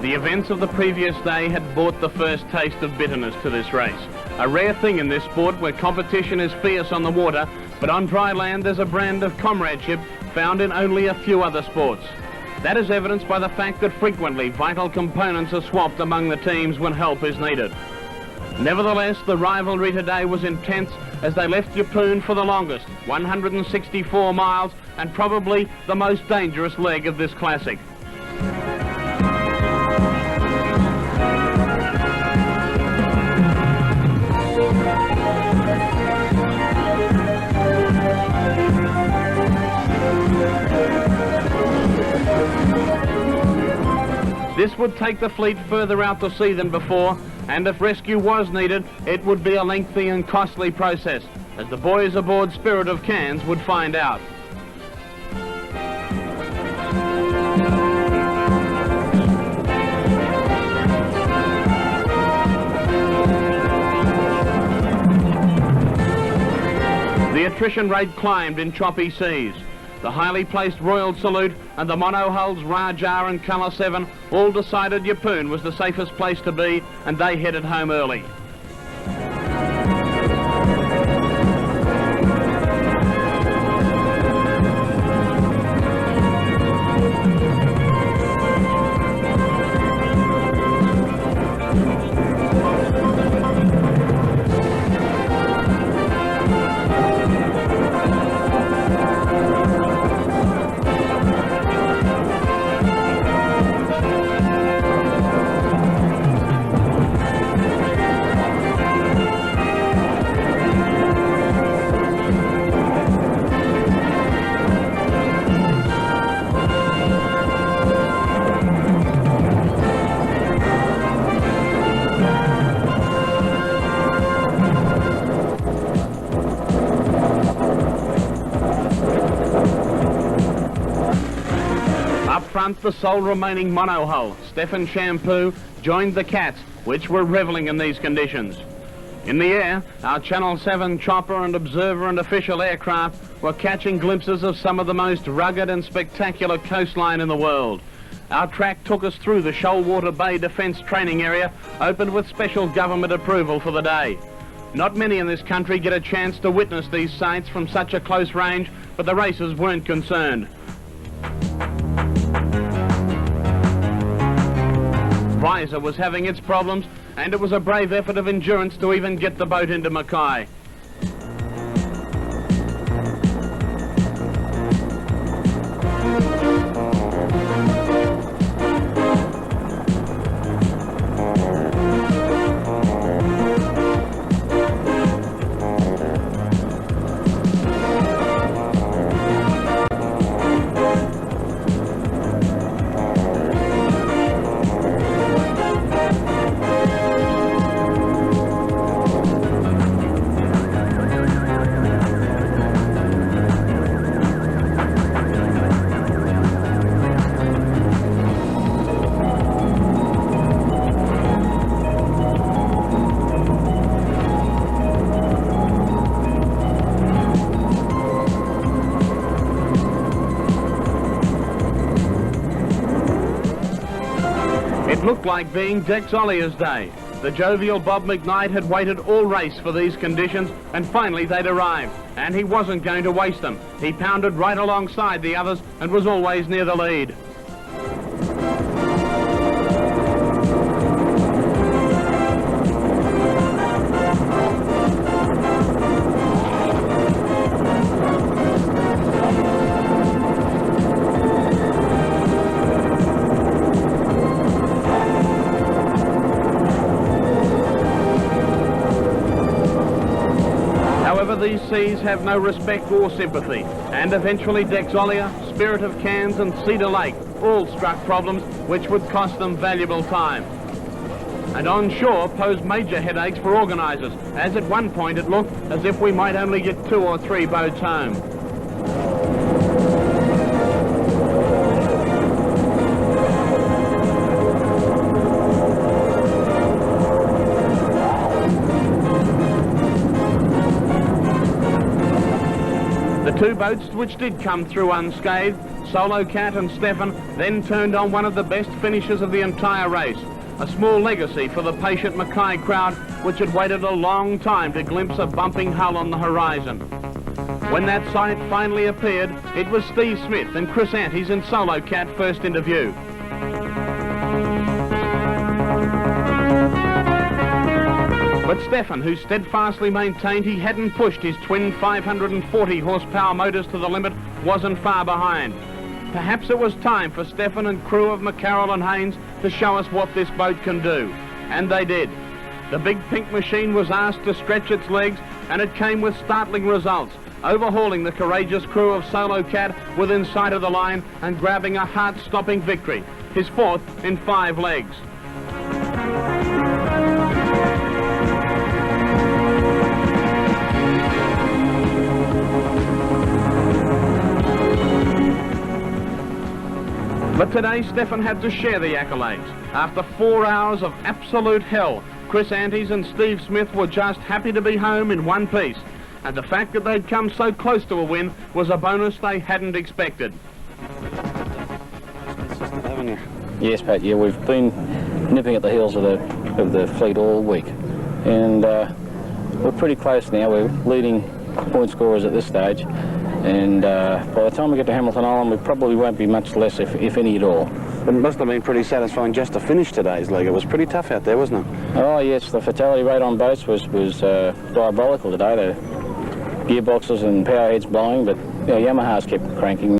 The events of the previous day had brought the first taste of bitterness to this race. A rare thing in this sport where competition is fierce on the water, but on dry land there's a brand of comradeship found in only a few other sports. That is evidenced by the fact that frequently vital components are swapped among the teams when help is needed. Nevertheless, the rivalry today was intense as they left Yeppoon for the longest, 164 miles, and probably the most dangerous leg of this classic. This would take the fleet further out to sea than before, and if rescue was needed, it would be a lengthy and costly process, as the boys aboard Spirit of Cairns would find out. The attrition rate climbed in choppy seas. The highly placed Royal Salute and the monohulls Rajah and Colour 7 all decided Yeppoon was the safest place to be, and they headed home early. The sole remaining monohull, Stefan Shampoo, joined the Cats, which were revelling in these conditions. In the air, our Channel 7 chopper and observer and official aircraft were catching glimpses of some of the most rugged and spectacular coastline in the world. Our track took us through the Shoalwater Bay Defence Training Area, opened with special government approval for the day. Not many in this country get a chance to witness these sights from such a close range, but the racers weren't concerned. Visor was having its problems, and it was a brave effort of endurance to even get the boat into Mackay. It looked like being Dex Ollier's day. The jovial Bob McKnight had waited all race for these conditions, and finally they'd arrived, and he wasn't going to waste them. He pounded right alongside the others and was always near the lead. These seas have no respect or sympathy, and eventually Dex Ollier, Spirit of Cairns and Cedar Lake all struck problems which would cost them valuable time. And on shore posed major headaches for organisers, as at one point it looked as if we might only get 2 or 3 boats home. The two boats which did come through unscathed, Solo Cat and Stefan, then turned on one of the best finishes of the entire race. A small legacy for the patient Mackay crowd, which had waited a long time to glimpse a bumping hull on the horizon. When that sight finally appeared, it was Steve Smith and Chris Antes and Solo Cat first into view. But Stefan, who steadfastly maintained he hadn't pushed his twin 540 horsepower motors to the limit, wasn't far behind. Perhaps it was time for Stefan and crew of McCarroll and Haynes to show us what this boat can do. And they did. The big pink machine was asked to stretch its legs, and it came with startling results, overhauling the courageous crew of Solo Cat within sight of the line and grabbing a heart-stopping victory, his fourth in 5 legs. But today, Stefan had to share the accolades. After 4 hours of absolute hell, Chris Antes and Steve Smith were just happy to be home in one piece. And the fact that they'd come so close to a win was a bonus they hadn't expected. Yes, Pat, yeah, we've been nipping at the heels of the fleet all week. And we're pretty close now. We're leading point scorers at this stage. And by the time we get to Hamilton Island, we probably won't be much less, if any at all. It must have been pretty satisfying just to finish today's leg. It was pretty tough out there, wasn't it? Oh yes, the fatality rate on boats was diabolical today. The gearboxes and power heads blowing, but you know, Yamaha's kept cranking.